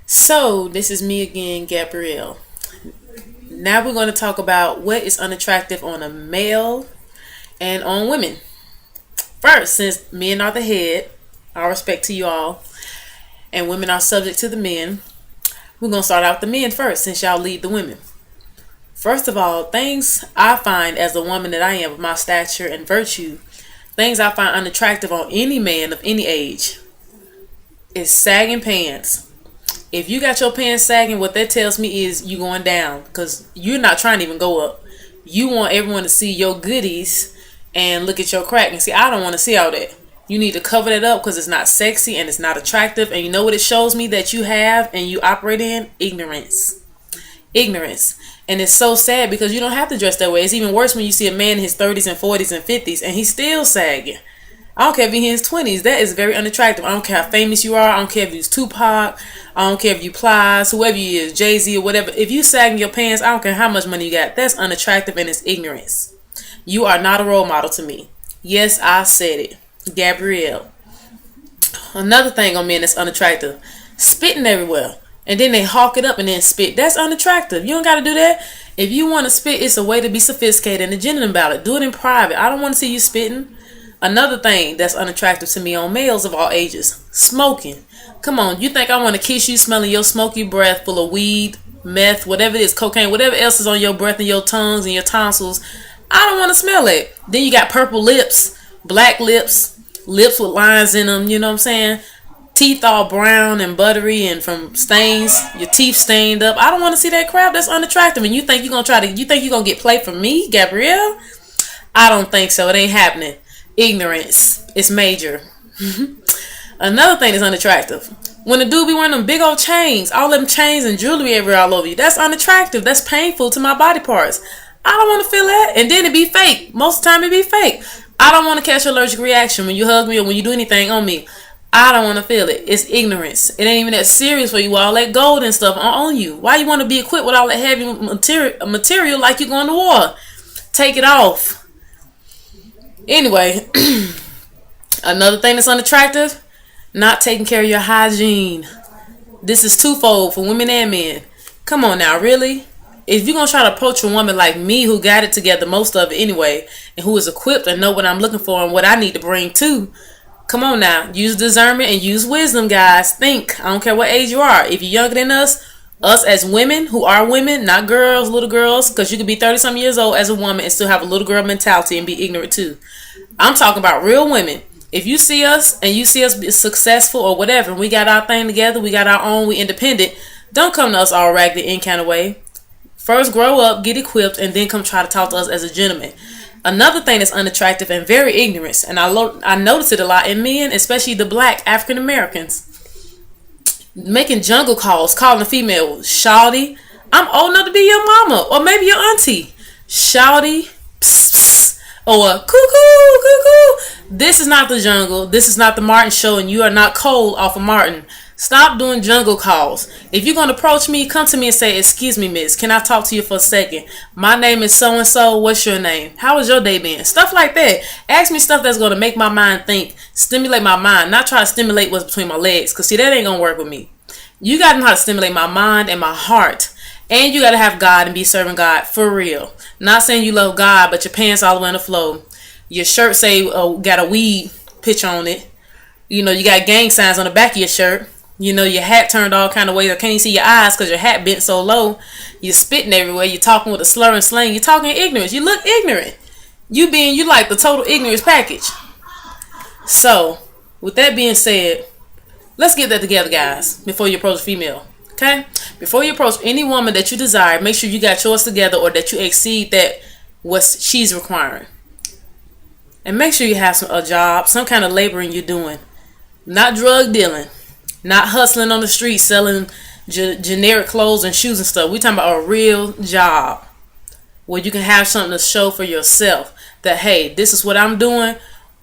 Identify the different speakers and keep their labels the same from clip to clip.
Speaker 1: So, this is me again, Gabrielle. Now we're going to talk about what is unattractive on a male and on women. First, since men are the head, our respect to you all, and women are subject to the men, we're going to start out with the men first since y'all lead the women. First of all, things I find as a woman that I am with my stature and virtue, things I find unattractive on any man of any age is sagging pants. If you got your pants sagging, what that tells me is you going down because you're not trying to even go up. You want everyone to see your goodies and look at your crack and see, I don't want to see all that. You need to cover that up because it's not sexy and it's not attractive. And you know what it shows me that you have and you operate in? Ignorance. Ignorance. And it's so sad because you don't have to dress that way. It's even worse when you see a man in his 30s and 40s and 50s and he's still sagging. I don't care if he's in his 20s. That is very unattractive. I don't care how famous you are. I don't care if you're Tupac. I don't care if you Plies, whoever you is, Jay-Z or whatever. If you sagging your pants, I don't care how much money you got. That's unattractive and it's ignorance. You are not a role model to me. Yes, I said it. Gabrielle. Another thing on men that's unattractive. Spitting everywhere. And then they hawk it up and then spit. That's unattractive. You don't got to do that. If you want to spit, it's a way to be sophisticated and genuine about it. Do it in private. I don't want to see you spitting. Another thing that's unattractive to me on males of all ages. Smoking. Come on. You think I want to kiss you smelling your smoky breath full of weed, meth, whatever it is, cocaine, whatever else is on your breath and your tongues and your tonsils. I don't want to smell it. Then you got purple lips, black lips, lips with lines in them. You know what I'm saying? Teeth all brown and buttery and from stains, your teeth stained up. I don't want to see that crap. That's unattractive. And you think you're gonna get play from me, Gabrielle? I don't think so. It ain't happening. Ignorance. It's major. Another thing that's unattractive. When a dude be wearing them big old chains, all them chains and jewelry everywhere all over you, that's unattractive. That's painful to my body parts. I don't want to feel that. And then it be fake. Most of the time it be fake. I don't want to catch an allergic reaction when you hug me or when you do anything on me. I don't want to feel it. It's ignorance. It ain't even that serious for you. All that gold and stuff on you. Why you want to be equipped with all that heavy material like you're going to war? Take it off. Anyway, another thing that's unattractive, not taking care of your hygiene. This is twofold for women and men. Come on now, really? If you're going to try to approach a woman like me who got it together, most of it anyway, and who is equipped and know what I'm looking for and what I need to bring to, come on now. Use discernment and use wisdom, guys. Think. I don't care what age you are. If you're younger than us as women who are women, not girls, little girls, because you could be 30-something years old as a woman and still have a little girl mentality and be ignorant too. I'm talking about real women. If you see us and you see us be successful or whatever, and we got our thing together, we got our own, we independent, don't come to us all ragged in kind of way. First grow up, get equipped, and then come try to talk to us as a gentleman. Another thing that's unattractive and very ignorant, and I notice it a lot in men, especially the black African Americans, making jungle calls, calling a female shawty. I'm old enough to be your mama, or maybe your auntie. Shawty, psst, psst, or cuckoo, cuckoo. This is not the jungle. This is not the Martin show, and you are not Cole off of Martin. Stop doing jungle calls. If you're going to approach me, come to me and say, excuse me, miss, can I talk to you for a second? My name is so-and-so. What's your name? How was your day been? Stuff like that. Ask me stuff that's going to make my mind think, stimulate my mind, not try to stimulate what's between my legs, because see, that ain't going to work with me. You got to know how to stimulate my mind and my heart. And you got to have God and be serving God for real. Not saying you love God, but your pants all the way on the floor. Your shirt say got a weed picture on it. You know, you got gang signs on the back of your shirt. You know, your hat turned all kind of ways. I can't even see your eyes because your hat bent so low. You're spitting everywhere. You're talking with a slur and slang. You're talking ignorance. You look ignorant. You like the total ignorance package. So, with that being said, let's get that together, guys, before you approach a female. Okay? Before you approach any woman that you desire, make sure you got yours together or that you exceed that what she's requiring. And make sure you have a job, some kind of laboring you're doing. Not drug dealing. Not hustling on the street selling generic clothes and shoes and stuff. We're talking about a real job where you can have something to show for yourself that, hey, this is what I'm doing.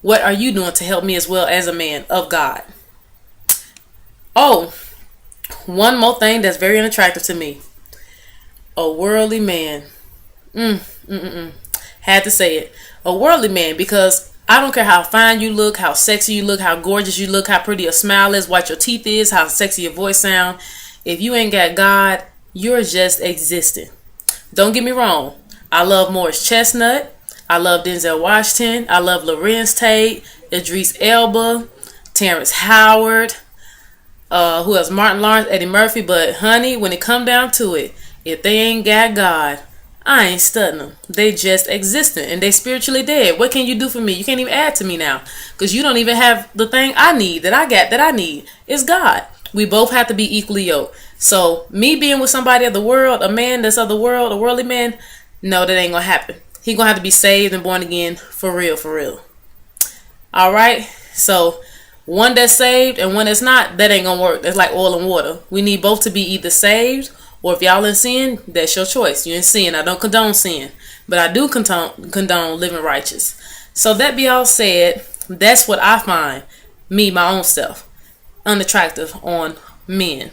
Speaker 1: What are you doing to help me as well as a man of God? Oh, one more thing that's very unattractive to me. A worldly man. Had to say it. A worldly man, because I don't care how fine you look, how sexy you look, how gorgeous you look, how pretty your smile is, what your teeth is, how sexy your voice sound. If you ain't got God, you're just existing. Don't get me wrong. I love Morris Chestnut. I love Denzel Washington. I love Lorenz Tate, Idris Elba, Terrence Howard, who else? Martin Lawrence, Eddie Murphy. But honey, when it come down to it, if they ain't got God, I ain't studying them. They just existing and they spiritually dead. What can you do for me? You can't even add to me now because you don't even have the thing I need that I need. It's God. We both have to be equally yoked. So me being with somebody of the world, a man that's of the world, a worldly man, no, that ain't gonna happen. He gonna have to be saved and born again for real, for real. All right. So one that's saved and one that's not, that ain't gonna work. That's like oil and water. We need both to be either saved, or if y'all in sin, that's your choice. You're in sin. I don't condone sin, but I do condone living righteous. So that be all said, that's what I find, me, my own self, unattractive on men.